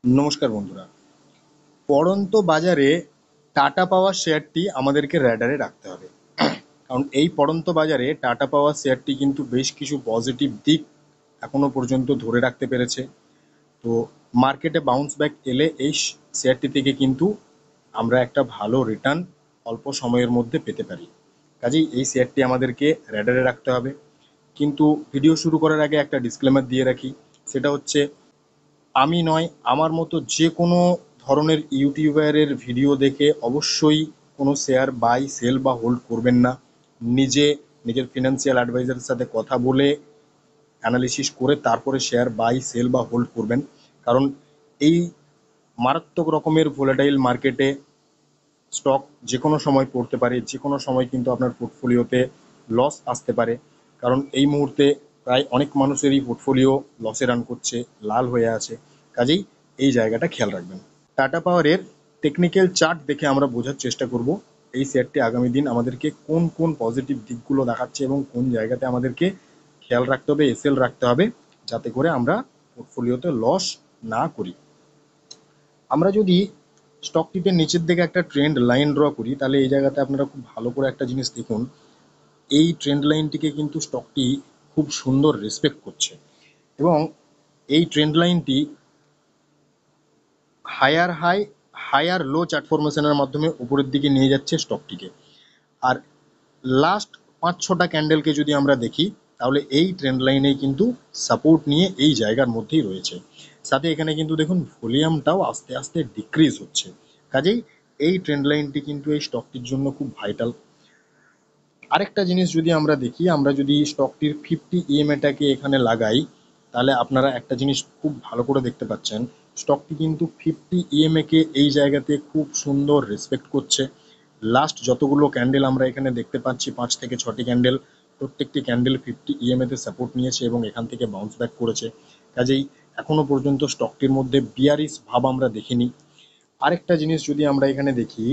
নমস্কার বন্ধুরা। পড়ন্ত বাজারে টাটা পাওয়ার শেয়ারটি আমাদেরকে র্যাডারে রাখতে হবে। কারণ এই পড়ন্ত বাজারে টাটা পাওয়ার শেয়ারটি কিন্তু বেশ কিছু পজিটিভ দিক এখনো পর্যন্ত ধরে রাখতে পেরেছে। তো মার্কেটে বাউন্স ব্যাক এলে এই শেয়ারটি থেকে কিন্তু আমরা একটা ভালো রিটার্ন অল্প সময়ের মধ্যে পেতে পারি। কাজেই এই শেয়ারটি আমাদেরকে র্যাডারে রাখতে হবে। কিন্তু ভিডিও শুরু করার আগে একটা ডিসক্লেমার দিয়ে রাখি, সেটা হচ্ছে আমি নয়, আমার মতো যে কোনো ধরনের ইউটিউবারের ভিডিও দেখে অবশ্যই কোনো শেয়ার বাই সেল বা হোল্ড করবেন না। নিজের ফিনান্সিয়াল অ্যাডভাইজারের সাথে কথা বলে অ্যানালিসিস করে তারপরে শেয়ার বাই সেল বা হোল্ড করবেন। কারণ এই মারাত্মক রকমের ভোলাটাইল মার্কেটে স্টক যে কোনো সময় পড়তে পারে, যে কোনো সময় কিন্তু আপনার পোর্টফোলিওতে লস আসতে পারে। কারণ এই মুহূর্তে প্রায় অনেক মানুষেরই পোর্টফোলিও লসে রান করছে, লাল হয়ে আছে। কাজেই এই জায়গাটা খেয়াল রাখবেন। টাটা পাওয়ারের টেকনিক্যাল চার্ট দেখে আমরা বোঝার চেষ্টা করব এই শেয়ারটি আগামী দিন আমাদেরকে কোন কোন পজিটিভ দিকগুলো দেখাচ্ছে এবং কোন জায়গাতে আমাদেরকে খেয়াল রাখতে হবে, এসএল রাখতে হবে, যাতে করে আমরা পোর্টফোলিওতে লস না করি। আমরা যদি স্টকটিতে নিচের দিকে একটা ট্রেন্ড লাইন ড্র করি, তাহলে এই জায়গাতে আপনারা খুব ভালো করে একটা জিনিস দেখুন। এই ট্রেন্ড লাইনটিকে কিন্তু স্টকটি খুব সুন্দর রেসপেক্ট করছে এবং এই ট্রেন্ড লাইনটি হায়ার লো চার্ট ফরমেশনের মাধ্যমে উপরের দিকে নিয়ে যাচ্ছে স্টকটিকে। আর লাস্ট 5-6টা ক্যান্ডেলকে যদি আমরা দেখি, তাহলে এই ট্রেন্ড লাইনেই কিন্তু সাপোর্ট নিয়ে এই জায়গার মধ্যেই রয়েছে। সাথে এখানে কিন্তু দেখুন ভলিউমটাও আস্তে আস্তে ডিক্রিজ হচ্ছে। কাজেই এই ট্রেন্ড লাইনটি কিন্তু এই স্টকটির জন্য খুব ভাইটাল। আরেকটা জিনিস যদি আমরা দেখি, আমরা যদি স্টকটির 50 ইএমএটাকে এখানে লাগাই, তাহলে আপনারা একটা জিনিস খুব ভালো করে দেখতে পাচ্ছেন, স্টকটি কিন্তু 50 ইএমএ-কে এই জায়গাতে খুব সুন্দর রেসপেক্ট করছে। লাস্ট যতগুলো ক্যান্ডেল আমরা এখানে দেখতে পাচ্ছি, 5 থেকে 6টি ক্যান্ডেল, প্রত্যেকটি ক্যান্ডেল 50 ইএমএ-তে সাপোর্ট নিয়েছে এবং এখান থেকে বাউন্স ব্যাক করেছে। কাজেই এখনো পর্যন্ত স্টকটির মধ্যে বিয়ারিশ ভাব আমরা দেখিনি। আরেকটা জিনিস যদি আমরা এখানে দেখি,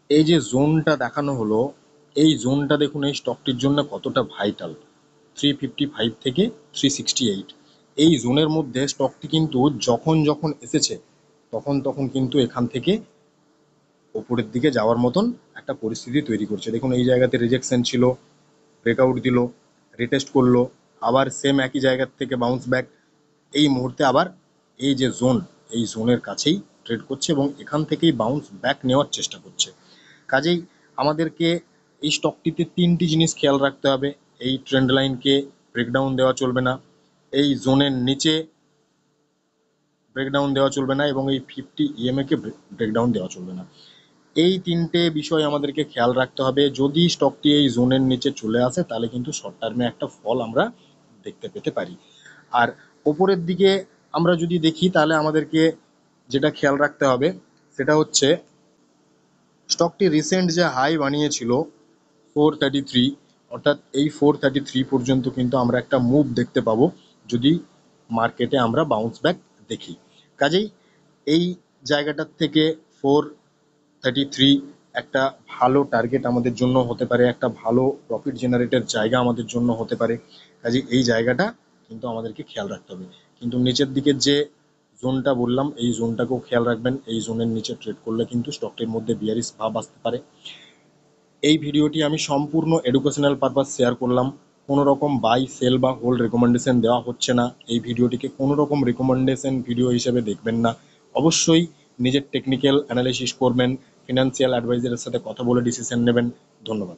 এই যে জোনটা দেখানো হলো, এই জোনটা দেখুন এই স্টকটির জন্য কতটা ভাইটাল। 355 থেকে 368 এই জোনের মধ্যে স্টকটি কিন্তু যখন যখন এসেছে তখন তখন কিন্তু এখান থেকে ওপরের দিকে যাওয়ার মতন একটা পরিস্থিতি তৈরি করছে। দেখুন এই জায়গাতে রিজেকশন ছিল, ব্রেকআউট দিল, রিটেস্ট করলো, আবার সেম একই জায়গার থেকে বাউন্স ব্যাক। এই মুহূর্তে আবার এই যে জোন, এই জোনের কাছেই ট্রেড করছে এবং এখান থেকেই বাউন্স ব্যাক নেওয়ার চেষ্টা করছে। কাজেই আমাদেরকে এই স্টকটিতে 3টি জিনিস খেয়াল রাখতে হবে। এই ট্রেন্ড লাইনকে ব্রেকডাউন দেওয়া চলবে না, এই জোনের নিচে ব্রেকডাউন দেওয়া চলবে না এবং এই 50 ইএমএ-কে ব্রেকডাউন দেওয়া চলবে না। এই 3টে বিষয় আমাদেরকে খেয়াল রাখতে হবে। যদি স্টকটি এই জোনের নিচে চলে আসে, তাহলে কিন্তু শর্ট টার্মে একটা ফল আমরা দেখতে পেতে পারি। আর ওপরের দিকে আমরা যদি দেখি, তাহলে আমাদেরকে যেটা খেয়াল রাখতে হবে সেটা হচ্ছে স্টকটি রিসেন্ট যে হাই বানিয়েছিল 433, অর্থাৎ এই 433 পর্যন্ত কিন্তু আমরা একটা মুভ দেখতে পাবো যদি মার্কেটে আমরা বাউন্স ব্যাক দেখি। কাজেই এই জায়গাটার থেকে 433 একটা ভালো টার্গেট আমাদের জন্য হতে পারে, একটা ভালো প্রফিট জেনারেটের জায়গা আমাদের জন্য হতে পারে। কাজেই এই জায়গাটা কিন্তু আমাদেরকে খেয়াল রাখতে হবে। কিন্তু নিচের দিকের যে জোনটা বললাম, এই জোনটাকেও খেয়াল রাখবেন। এই জোনের নিচে ট্রেড করলে কিন্তু স্টকটির মধ্যে বিয়ারিশ ভাব আসতে পারে। এই ভিডিওটি আমি সম্পূর্ণ এডুকেশনাল পারপাস শেয়ার করলাম, কোনো রকম বাই সেল বা হোল্ড রেকমেন্ডেশন দেওয়া হচ্ছে না। এই ভিডিওটিকে কোনো রকম রেকমেন্ডেশন ভিডিও হিসেবে দেখবেন না। অবশ্যই নিজের টেকনিক্যাল অ্যানালিসিস করবেন, ফিনান্সিয়াল অ্যাডভাইজারের সাথে কথা বলে ডিসিশন নেবেন। ধন্যবাদ।